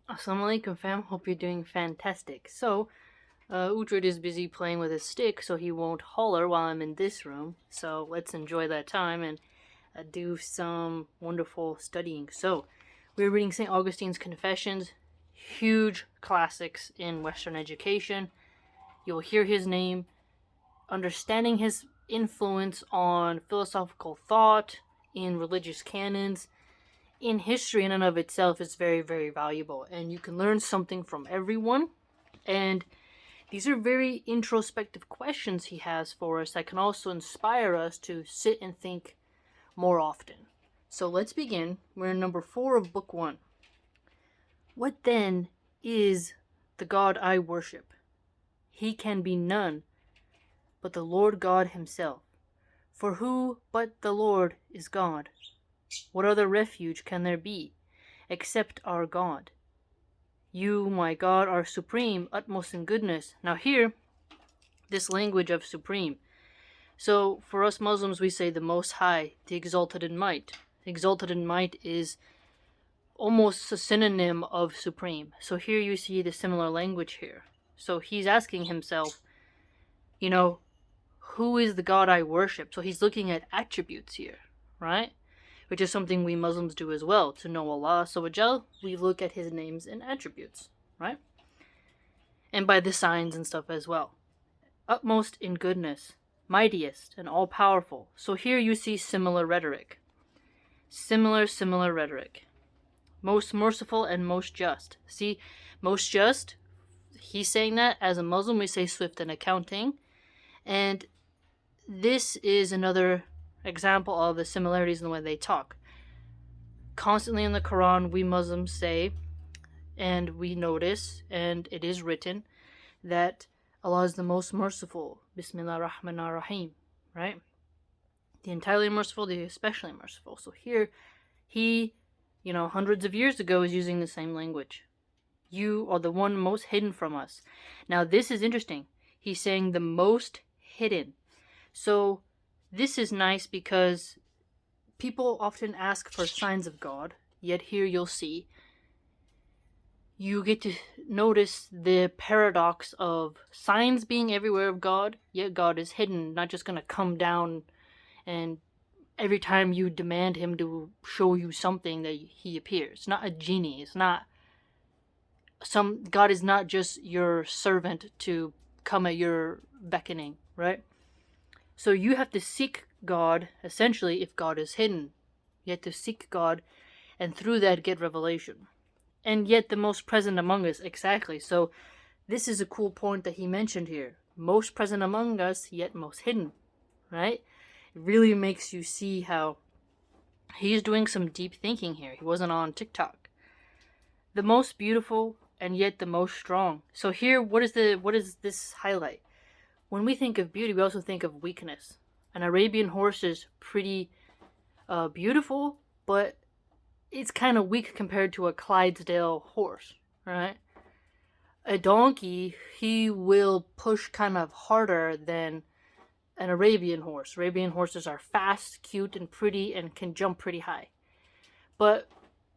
Assalamu alaikum fam, hope you're doing fantastic. So, Uhtred is busy playing with his stick, so he won't holler while I'm in this room. So let's enjoy that time and do some wonderful studying. So, we're reading St. Augustine's Confessions, huge classics in Western education. You'll hear his name, understanding his influence on philosophical thought, in religious canons, in history in and of itself is very, very valuable. And you can learn something from everyone. And these are very introspective questions he has for us that can also inspire us to sit and think more often. So let's begin. We're in number 4 of book 1. What then is the God I worship? He can be none but the Lord God himself. For who but the Lord is God? What other refuge can there be, except our God? You, my God, are supreme, utmost in goodness. Now here, this language of supreme. So for us Muslims, we say the Most High, the exalted in might. Exalted in might is almost a synonym of supreme. So here you see the similar language here. So he's asking himself, who is the God I worship? So he's looking at attributes here, right? Which is something we Muslims do as well. To know Allah Subhanahu, we look at his names and attributes, right? And by the signs and stuff as well. Utmost in goodness, mightiest and all-powerful. So here you see similar rhetoric. Similar rhetoric. Most merciful and most just. See, most just, he's saying that. As a Muslim, we say swift in accounting. And this is another example of the similarities in the way they talk. Constantly in the Quran, we Muslims say, and we notice, and it is written, that Allah is the most merciful. Bismillah ar-Rahman ar-Rahim, right? The entirely merciful, the especially merciful. So here, he, hundreds of years ago is using the same language. You are the one most hidden from us. Now this is interesting. He's saying the most hidden. So this is nice because people often ask for signs of God, yet here you'll see you get to notice the paradox of signs being everywhere of God, yet God is hidden, not just going to come down and every time you demand him to show you something that he appears. Not a genie. It's not God is not just your servant to come at your beckoning, right? So you have to seek God, essentially, if God is hidden. You have to seek God, and through that get revelation. And yet the most present among us, exactly. So this is a cool point that he mentioned here. Most present among us, yet most hidden, right? It really makes you see how he's doing some deep thinking here. He wasn't on TikTok. The most beautiful, and yet the most strong. So here, what does this highlight? When we think of beauty, we also think of weakness. An Arabian horse is pretty beautiful, but it's kind of weak compared to a Clydesdale horse, right? A donkey, he will push kind of harder than an Arabian horse. Arabian horses are fast, cute, and pretty, and can jump pretty high. But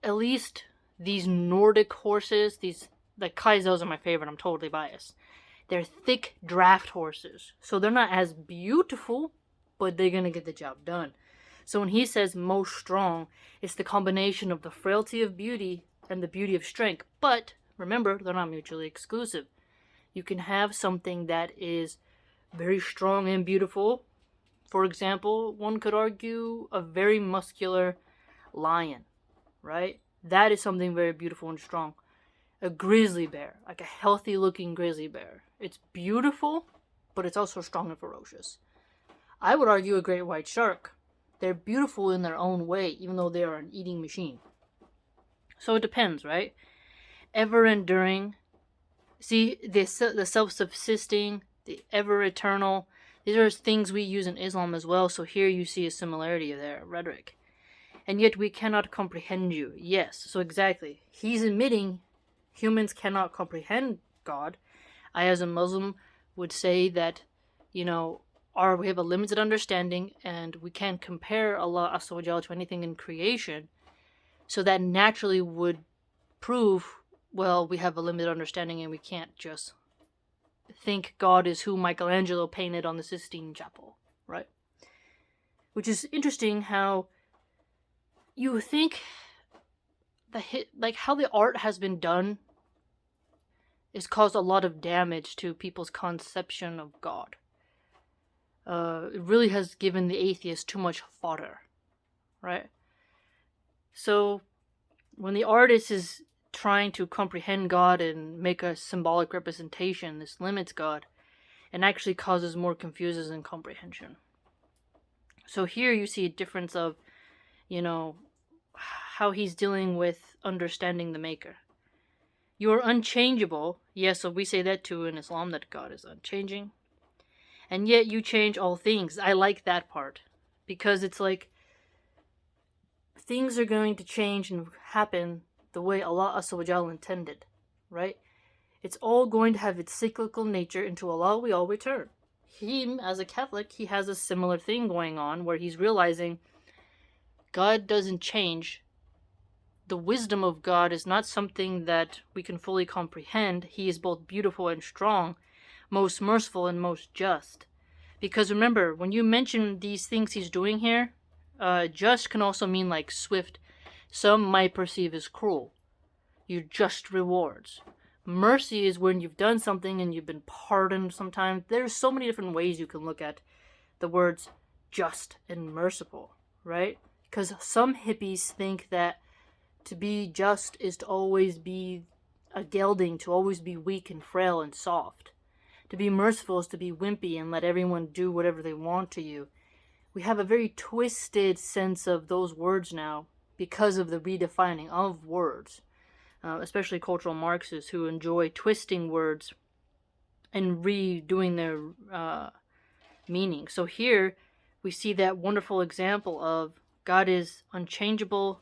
at least these Nordic horses, like Clydesdales are my favorite, I'm totally biased. They're thick draft horses. So they're not as beautiful, but they're going to get the job done. So when he says most strong, it's the combination of the frailty of beauty and the beauty of strength. But remember, they're not mutually exclusive. You can have something that is very strong and beautiful. For example, one could argue a very muscular lion, right? That is something very beautiful and strong. A grizzly bear, like a healthy looking grizzly bear. It's beautiful, but it's also strong and ferocious. I would argue a great white shark. They're beautiful in their own way, even though they are an eating machine. So it depends, right? Ever enduring. See, the self-subsisting, the ever eternal. These are things we use in Islam as well. So here you see a similarity of their rhetoric. And yet we cannot comprehend you. Yes, so exactly. He's admitting humans cannot comprehend God. I, as a Muslim, would say that, we have a limited understanding and we can't compare Allah Azza wa Jalla to anything in creation. So that naturally would prove well, we have a limited understanding and we can't just think God is who Michelangelo painted on the Sistine Chapel, right? Which is interesting how you think how the art has been done has caused a lot of damage to people's conception of God. It really has given the atheist too much fodder, right? So when the artist is trying to comprehend God and make a symbolic representation, this limits God and actually causes more confusion and comprehension. So here you see a difference of, how he's dealing with understanding the Maker. You are unchangeable. Yes, so we say that too in Islam, that God is unchanging. And yet you change all things. I like that part. Because it's like things are going to change and happen the way Allah Azza wa Jalla intended. Right? It's all going to have its cyclical nature. Into Allah we all return. He, as a Catholic, he has a similar thing going on where he's realizing God doesn't change. The wisdom of God is not something that we can fully comprehend. He is both beautiful and strong, most merciful and most just. Because remember, when you mention these things he's doing here, just can also mean like swift. Some might perceive as cruel. Your just rewards. Mercy is when you've done something and you've been pardoned sometimes. There's so many different ways you can look at the words just and merciful, right? Because some hippies think that to be just is to always be a gelding, to always be weak and frail and soft. To be merciful is to be wimpy and let everyone do whatever they want to you. We have a very twisted sense of those words now because of the redefining of words. Especially cultural Marxists who enjoy twisting words and redoing their meaning. So here we see that wonderful example of God is unchangeable,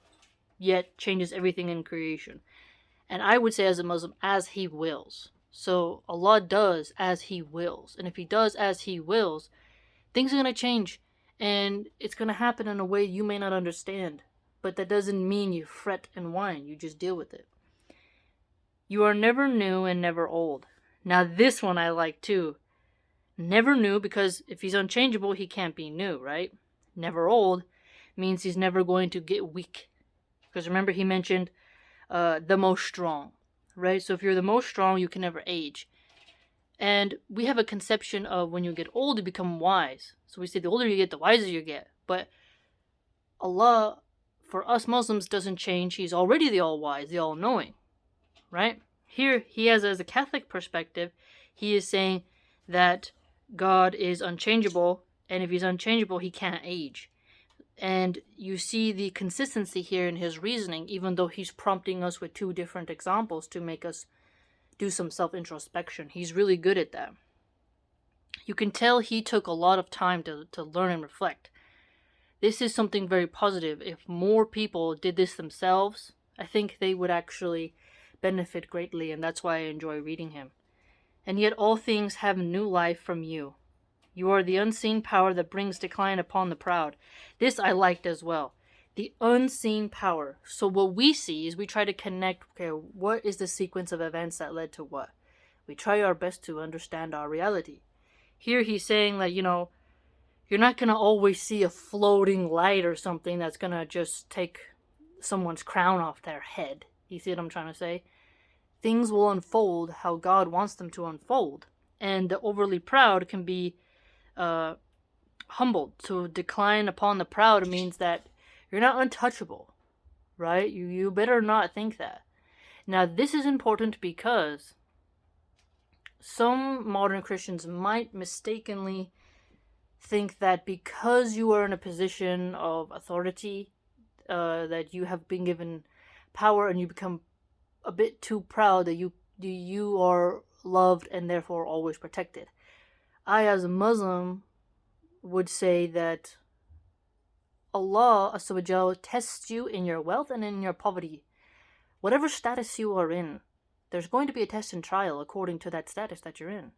yet changes everything in creation. And I would say as a Muslim, as he wills. So Allah does as he wills. And if he does as he wills, things are going to change. And it's going to happen in a way you may not understand. But that doesn't mean you fret and whine. You just deal with it. You are never new and never old. Now this one I like too. Never new, because if he's unchangeable, he can't be new, right? Never old means he's never going to get weak. Because remember he mentioned the most strong, right? So if you're the most strong, you can never age. And we have a conception of when you get old, you become wise. So we say the older you get, the wiser you get. But Allah, for us Muslims, doesn't change. He's already the all-wise, the all-knowing. Right? Here, he has, as a Catholic perspective, he is saying that God is unchangeable, and if he's unchangeable, he can't age. And you see the consistency here in his reasoning, even though he's prompting us with two different examples to make us do some self-introspection. He's really good at that. You can tell he took a lot of time to learn and reflect. This is something very positive. If more people did this themselves, I think they would actually benefit greatly, and that's why I enjoy reading him. And yet all things have new life from you. You are the unseen power that brings decline upon the proud. This I liked as well. The unseen power. So what we see is we try to connect, okay, what is the sequence of events that led to what? We try our best to understand our reality. Here he's saying that, you're not going to always see a floating light or something that's going to just take someone's crown off their head. You see what I'm trying to say? Things will unfold how God wants them to unfold. And the overly proud can be humbled. To decline upon the proud means that you're not untouchable, right? You better not think that. Now, this is important because some modern Christians might mistakenly think that because you are in a position of authority, that you have been given power and you become a bit too proud, that you are loved and therefore always protected. I, as a Muslim, would say that Allah Azza wa Jalla tests you in your wealth and in your poverty. Whatever status you are in, there's going to be a test and trial according to that status that you're in.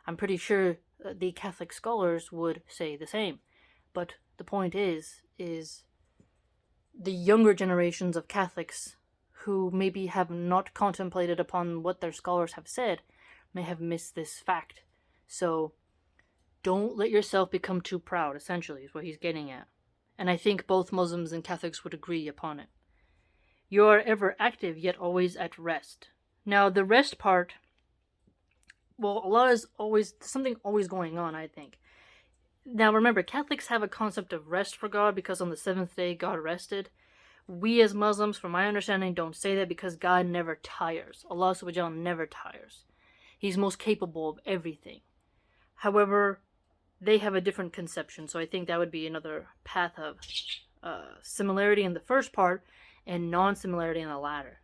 I'm pretty sure the Catholic scholars would say the same. But the point is the younger generations of Catholics who maybe have not contemplated upon what their scholars have said may have missed this fact. So don't let yourself become too proud, essentially, is what he's getting at. And I think both Muslims and Catholics would agree upon it. You are ever active, yet always at rest. Now, the rest part, well, Allah is always, something always going on, I think. Now, remember, Catholics have a concept of rest for God because on the seventh day, God rested. We as Muslims, from my understanding, don't say that because God never tires. Allah subhanahu wa ta'ala never tires. He's most capable of everything. However, they have a different conception, so I think that would be another path of similarity in the first part and non-similarity in the latter.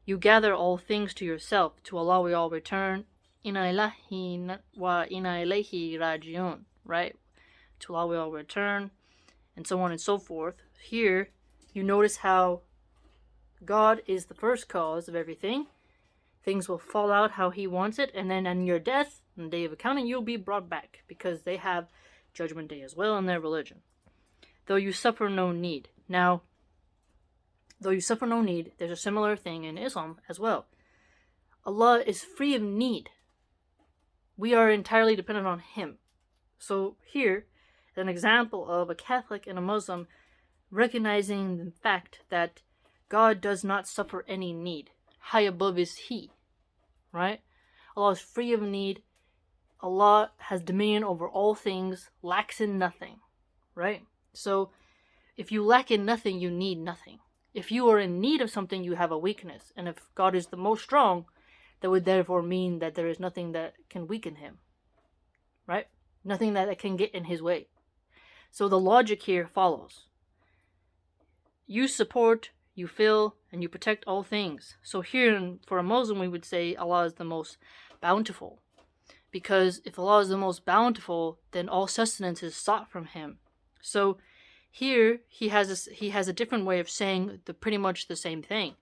You gather all things to yourself. To Allah we all return. Inna ilahi wa inna ilayhi rajiun. Right? To Allah we all return, and so on and so forth. Here, you notice how God is the first cause of everything. Things will fall out how He wants it, and then on your death, on the day of accounting, you'll be brought back, because they have Judgment Day as well in their religion. Though you suffer no need. Now, though you suffer no need, there's a similar thing in Islam as well. Allah is free of need. We are entirely dependent on Him. So here, an example of a Catholic and a Muslim recognizing the fact that God does not suffer any need. High above is He, right? Allah is free of need. Allah has dominion over all things, lacks in nothing, right? So, if you lack in nothing, you need nothing. If you are in need of something, you have a weakness. And if God is the most strong, that would therefore mean that there is nothing that can weaken Him, right? Nothing that can get in His way. So the logic here follows. You support, you fill, and you protect all things. So here, for a Muslim, we would say Allah is the most bountiful. Because if Allah is the most bountiful, then all sustenance is sought from Him. So here, He has a different way of saying pretty much the same thing.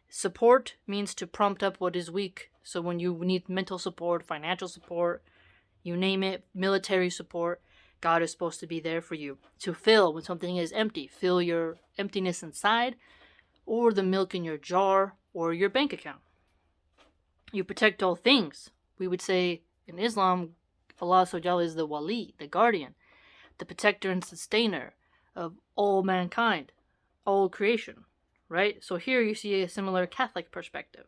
Support means to prompt up what is weak. So when you need mental support, financial support, you name it, military support, God is supposed to be there for you. To fill when something is empty. Fill your emptiness inside, or the milk in your jar, or your bank account. You protect all things. We would say in Islam, Allah subhanahu wa ta'ala is the wali, the guardian, the protector and sustainer of all mankind, all creation, right? So here you see a similar Catholic perspective.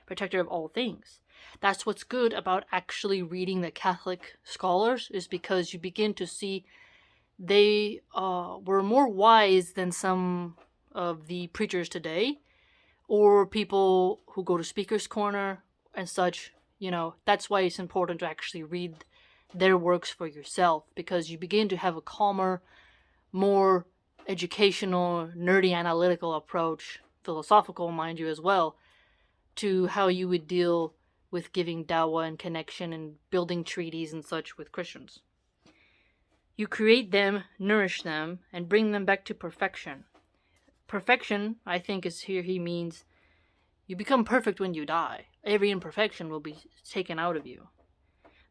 Protector of all things. That's what's good about actually reading the Catholic scholars, is because you begin to see they were more wise than some of the preachers today, or people who go to Speaker's Corner and such. You know, that's why it's important to actually read their works for yourself, because you begin to have a calmer, more educational, nerdy, analytical approach, philosophical, mind you, as well, to how you would deal with giving dawah and connection and building treaties and such with Christians. You create them, nourish them, and bring them back to perfection. Perfection, I think, is here he means you become perfect when you die. Every imperfection will be taken out of you.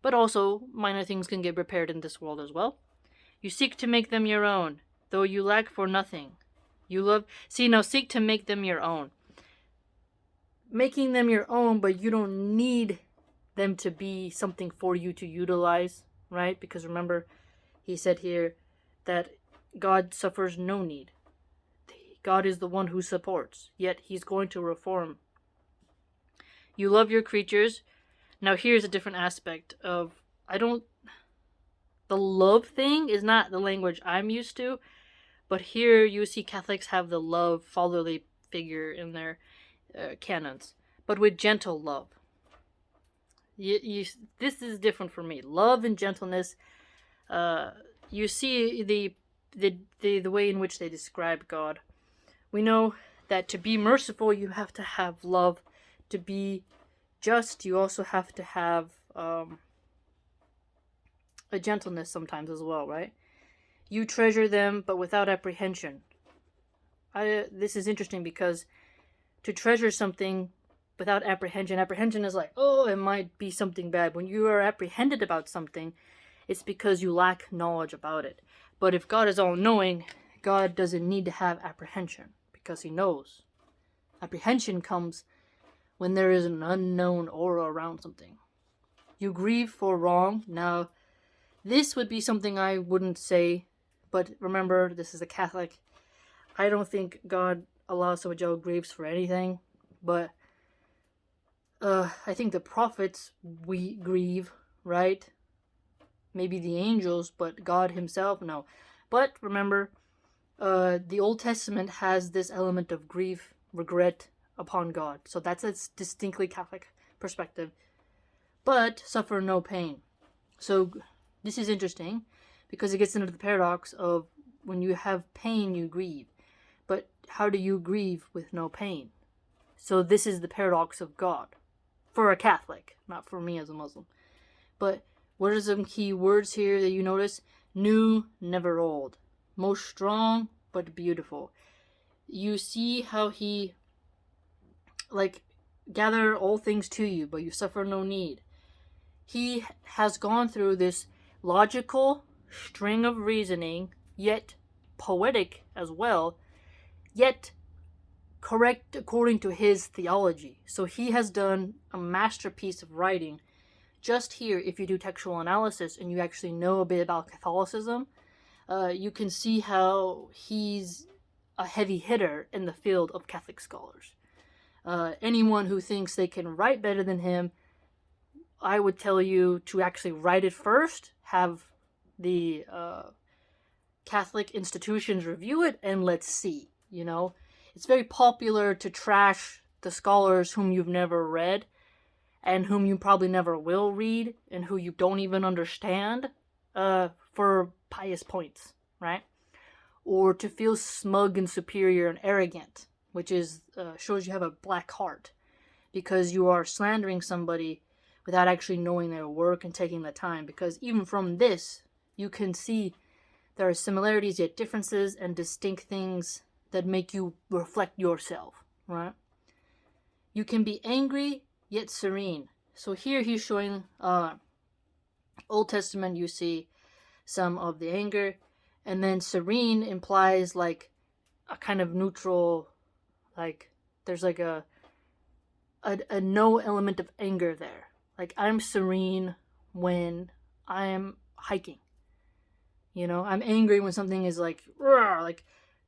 But also, minor things can get repaired in this world as well. You seek to make them your own, though you lack for nothing. Seek to make them your own. Making them your own, but you don't need them to be something for you to utilize, right? Because remember, he said here that God suffers no need. God is the one who supports, yet He's going to reform. You love your creatures. Now here's a different aspect of, the love thing is not the language I'm used to, but here you see Catholics have the love fatherly figure in their canons, but with gentle love. This is different for me. Love and gentleness. You see the way in which they describe God. We know that to be merciful, you have to have love. To be just, you also have to have a gentleness sometimes as well, right? You treasure them, but without apprehension. This is interesting because to treasure something without apprehension is like, oh, it might be something bad. When you are apprehended about something, it's because you lack knowledge about it. But if God is all-knowing, God doesn't need to have apprehension because He knows. Apprehension comes when there is an unknown aura around something. You grieve for wrong. Now, this would be something I wouldn't say, but remember, this is a Catholic. I don't think God Allah Subhanahu grieves for anything, but I think the prophets we grieve, right? Maybe the angels, but God himself, no. But remember, the Old Testament has this element of grief, regret upon God. So that's a distinctly Catholic perspective. But suffer no pain. So this is interesting because it gets into the paradox of when you have pain, you grieve. But how do you grieve with no pain? So this is the paradox of God for a Catholic, not for me as a Muslim. But what are some key words here that you notice? New, never old. Most strong, but beautiful. You see how he, gather all things to you, but you suffer no need. He has gone through this logical string of reasoning, yet poetic as well, yet correct according to his theology. So he has done a masterpiece of writing. Just here, if you do textual analysis and you actually know a bit about Catholicism, you can see how he's a heavy hitter in the field of Catholic scholars. Anyone who thinks they can write better than him, I would tell you to actually write it first, have the Catholic institutions review it, and let's see, It's very popular to trash the scholars whom you've never read, and whom you probably never will read, and who you don't even understand, for pious points, right? Or to feel smug and superior and arrogant, which is shows you have a black heart, because you are slandering somebody without actually knowing their work and taking the time. Because even from this, you can see there are similarities yet differences and distinct things that make you reflect yourself, right? You can be angry yet serene. So here he's showing Old Testament, you see some of the anger, and then serene implies like a kind of neutral, like there's like a no element of anger there. Like I'm serene when I'm hiking. I'm angry when something is like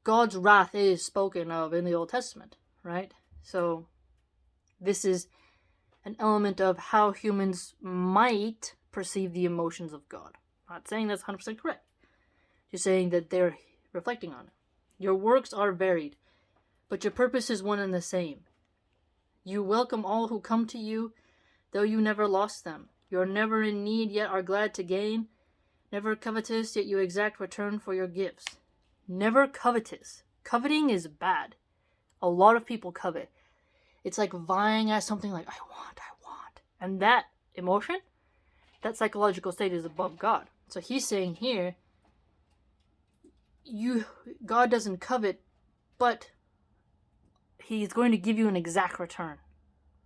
God's wrath is spoken of in the Old Testament, right? So this is an element of how humans might perceive the emotions of God. I'm not saying that's 100% correct. Just saying that they're reflecting on it. Your works are varied, but your purpose is one and the same. You welcome all who come to you, though you never lost them. You are never in need, yet are glad to gain. Never covetous, yet you exact return for your gifts. Never covetous. Coveting is bad. A lot of people covet. It's like vying at something like, I want. And that emotion, that psychological state is above God. So he's saying here, God doesn't covet, but he's going to give you an exact return.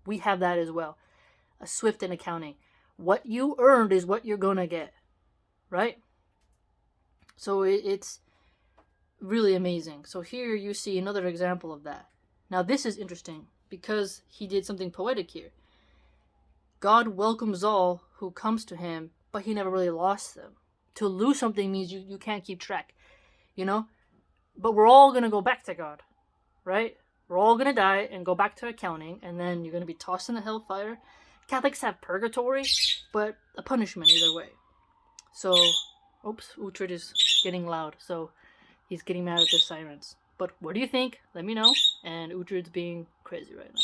We have that as well. A swift in accounting. What you earned is what you're going to get. Right? So it's really amazing. So here you see another example of that. Now this is interesting because he did something poetic here. God welcomes all who comes to him, but he never really lost them. To lose something means you can't keep track, But we're all going to go back to God, right? We're all going to die and go back to accounting, and then you're going to be tossed in the hellfire. Catholics have purgatory, but a punishment either way. So, oops, Uhtred is getting loud, so he's getting mad at the sirens. But what do you think? Let me know. And Uhtred's being crazy right now.